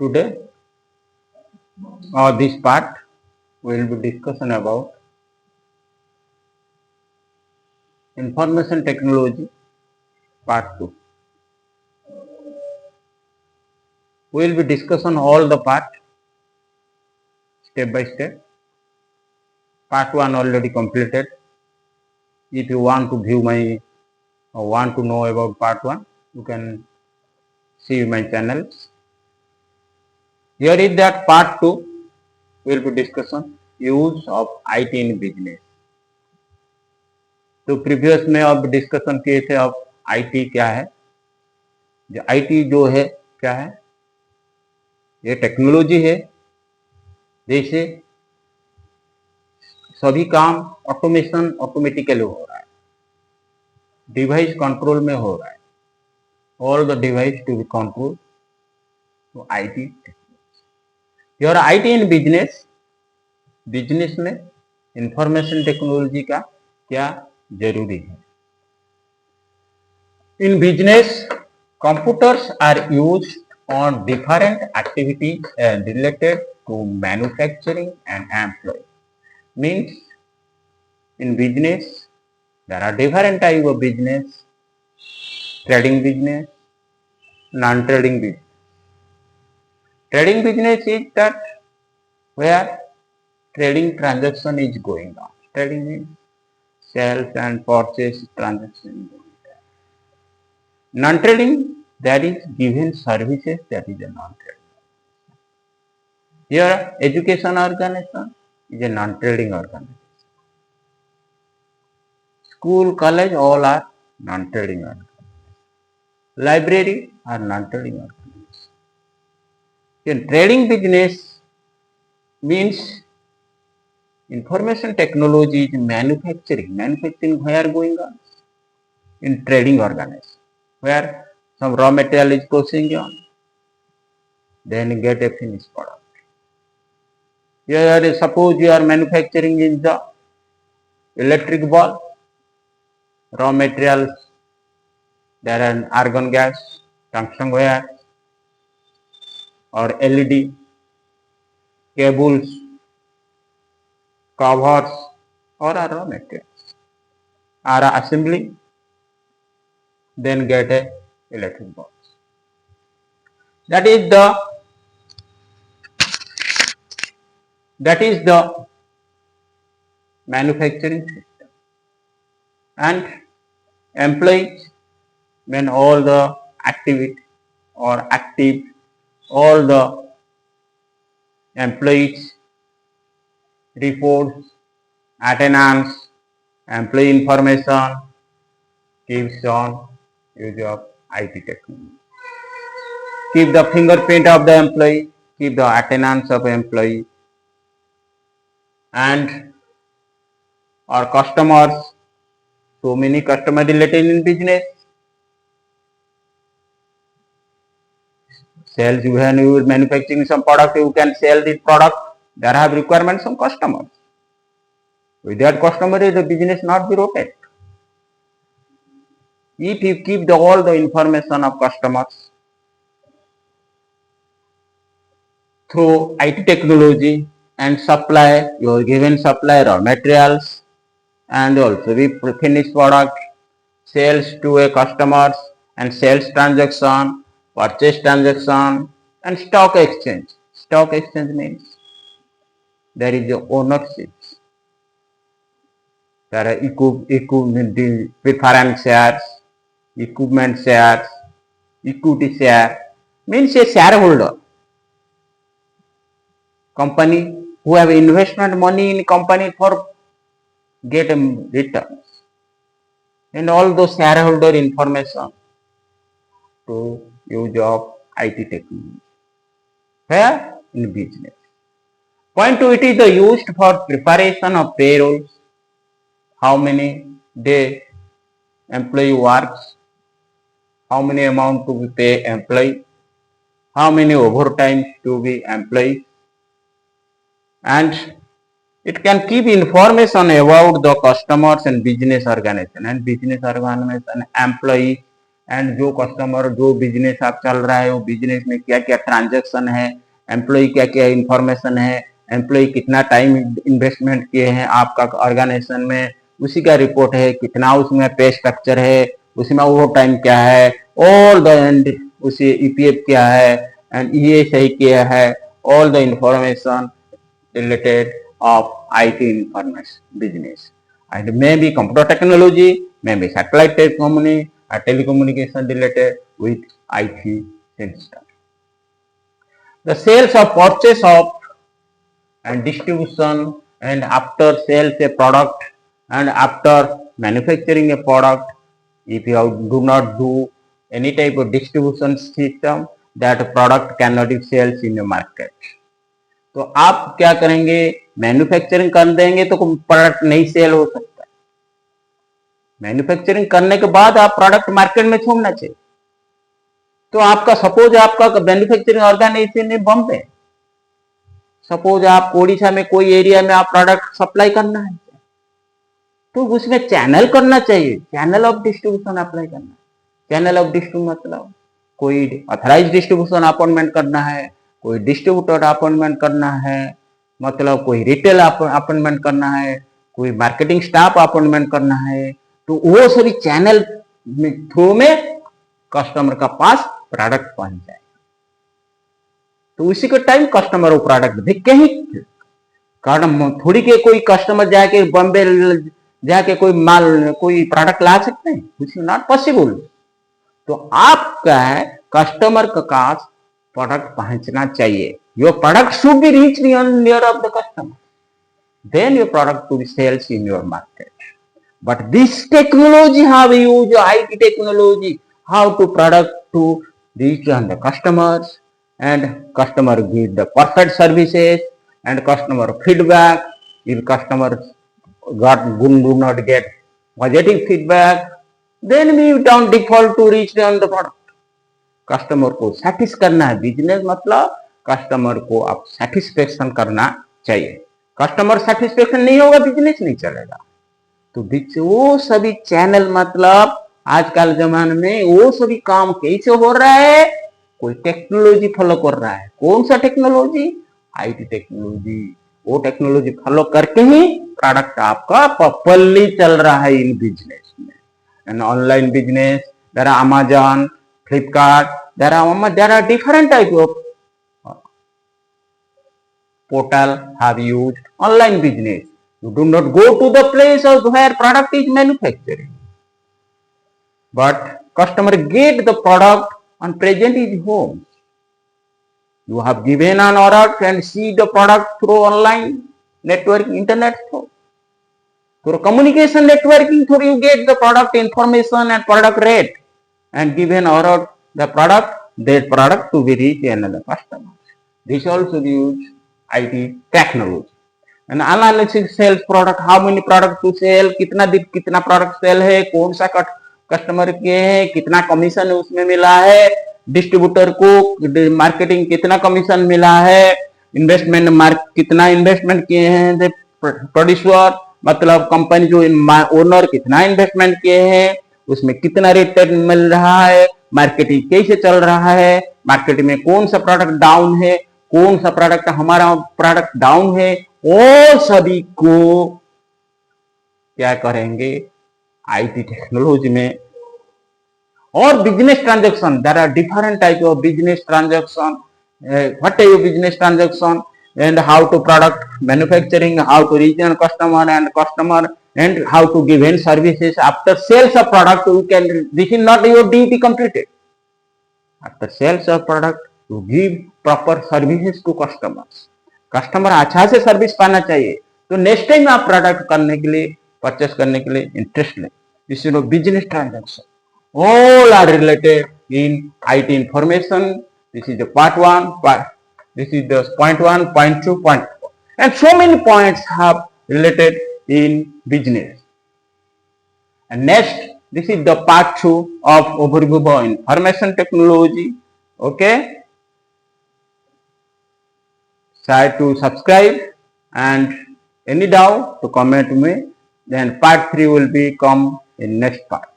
Today, this part will be discussion about information technology part 2. We will be discussing all the part step by step. Part 1 already completed. If you want to view my or want to know about part 1, you can see my channel. Here is that part 2 will be discussion use of IT in business. तो previous में अब discussion किए थे अब IT क्या है, जो IT जो है क्या है, ये टेक्नोलॉजी है जैसे सभी काम ऑटोमेशन ऑटोमेटिकली हो रहा है, डिवाइस कंट्रोल में हो रहा है, all the device to be control तो IT technology. Your IT in business, business में इंफॉर्मेशन टेक्नोलॉजी का क्या जरूरी है। In business computers are used on different activities related to manufacturing and employee. Means in business there are different type of business: trading business, non-trading business. Trading business is that where trading transaction is going on. Trading means sales and purchase transaction. Non-trading, that is given services, that is a non-trading. Here, education organization is a non-trading organization. School, college, all are non-trading organizations. Library are non-trading organizations. In trading business means information technology is manufacturing. Manufacturing where going on? In trading organization, where some raw material is processing on, then get a finished product. Here, suppose you are manufacturing is the electric bulb, raw materials, there are argon gas, tungsten wire, or LED, cables, covers, or raw materials are assembly, then get a electric bulb. That is the manufacturing system. And employees, when all the activity or active, all the employees reports, attendance, employee information keeps on use of IT technology. Keep the fingerprint of the employee, keep the attendance of employee, and our customers, so many customer related in business. Sales, when you are manufacturing some product, you can sell this product. There have requirements from customers. Without customer, the business not be rotated. If you keep all the information of customers through IT technology and supply your given supply raw materials and also the finished product, sales to a customers and sales transaction, purchase transaction, and stock exchange. Stock exchange means there is a ownership. There are preference shares, equipment shares, equity share, means a shareholder. Company who have investment money in company for get returns, and all those shareholder information to use of IT technology. Where? In business. Point 2, it is the used for preparation of payrolls, how many day employee works, how many amount to be pay employee, how many overtime to be employee, and it can keep information about the customers and business organization employee and जो customer जो business आप चल रहा है वो business में क्या क्या ट्रांजेक्शन है, एम्प्लॉय क्या क्या इंफॉर्मेशन है, एम्प्लॉय कितना टाइम इन्वेस्टमेंट किए हैं आपका ऑर्गेनाइजेशन में, उसी का रिपोर्ट है, कितना उसमें पे स्ट्रक्चर है, उसमें वो टाइम क्या है, ऑल द एंड उसी ईपीएफ क्या है एंड ये सही क्या है, all the information related of IT information business. And maybe computer technology, maybe satellite telecommunication related with IT system. The sales of purchase of and distribution and after sales a product and after manufacturing a product, if you do not do any type of distribution system, that product cannot be sales in the market. तो आप क्या करेंगे, manufacturing कर देंगे तो product नहीं cell हो सकता। मैन्युफैक्चरिंग करने के बाद आप प्रोडक्ट मार्केट में छोड़ना चाहिए। तो आपका सपोज आपका मैन्युफैक्चरिंग ऑर्गेनाइजेशन है बॉम्बे, सपोज आप ओडिशा में कोई एरिया में आप प्रोडक्ट सप्लाई करना है तो उसमें चैनल करना चाहिए, चैनल ऑफ डिस्ट्रीब्यूशन अप्लाई करना। चैनल ऑफ डिस्ट्रीब्यूशन मतलब कोई ऑथराइज डिस्ट्रीब्यूशन अपॉइंटमेंट करना है, कोई डिस्ट्रीब्यूटर अपॉइंटमेंट करना है, मतलब कोई रिटेल अपॉइंटमेंट करना है, कोई मार्केटिंग स्टाफ अपॉइंटमेंट करना है, तो वो सभी चैनल थ्रू में कस्टमर का पास प्रोडक्ट पहुंच जाए। तो उसी के टाइम कस्टमर वो प्रोडक्ट देख के ही, कारण थोड़ी के कोई कस्टमर जाके बॉम्बे जाके कोई माल कोई प्रोडक्ट ला सकते हैं, इट्स नॉट पॉसिबल। तो आपका है कस्टमर का पास प्रोडक्ट पहुंचना चाहिए। Your product should be reach near of the customer, then your product to be sales in your market. But this technology how use IT technology, how to product to reach on the customers and customer give the perfect services and customer feedback. If customers do not get positive feedback, then we don't default to reach on the product. Customer को satisfy करना है, business मतलब customer को आप satisfaction करना चाहिए। Customer satisfaction नहीं होगा बिजनेस नहीं चलेगा। तो वो सभी चैनल मतलब आजकल जमाने में वो सभी काम कैसे हो रहा है, कोई टेक्नोलॉजी फॉलो कर रहा है। कौन सा टेक्नोलॉजी? IT technology. वो टेक्नोलॉजी फॉलो करके ही प्रोडक्ट आपका प्रॉपर्ली चल रहा है इन बिजनेस में। And online business, there are Amazon, Flipkart, there are different type of portal have used online business. You do not go to the place of where product is manufacturing, but customer get the product and present his home. You have given an order and see the product through online network, internet through communication networking, through you get the product information and product rate and given order the product, that product to be reached another customer. This also use IT technology. And analysis sales product, how many product to sell, कितना product sell है, कौन सा customer के है, कितना commission उसमें मिला है, डिस्ट्रीब्यूटर को मार्केटिंग कितना कमीशन मिला है, इन्वेस्टमेंट कितना इन्वेस्टमेंट किए हैं, प्रोड्यूसर मतलब कंपनी जो ओनर कितना इन्वेस्टमेंट किए हैं, उसमें कितना रिटर्न मिल रहा है, मार्केटिंग कैसे चल रहा है, मार्केट में कौन सा प्रोडक्ट डाउन है, कौन सा प्रोडक्ट हमारा प्रोडक्ट डाउन है, और सभी को क्या करेंगे IT टेक्नोलॉजी में। और business transaction, there are different type of business transaction, what are your business transaction and how to product manufacturing, how to reach a customer and how to give end services after sales of product. You can, this is not your duty completed. After sales of product you give proper services to customers. Customer अच्छा से service पाना चाहिए, तो next time आप product करने के लिए purchase करने के लिए इंटरेस्ट लें। This is business transaction, all are related in IT information. This is the part 1, this is the point 1, point 2, point 4, and so many points have related in business. And next, this is the part 2 of overview of information technology. Okay, try to subscribe and any doubt to comment me, then part 3 will be come in next part.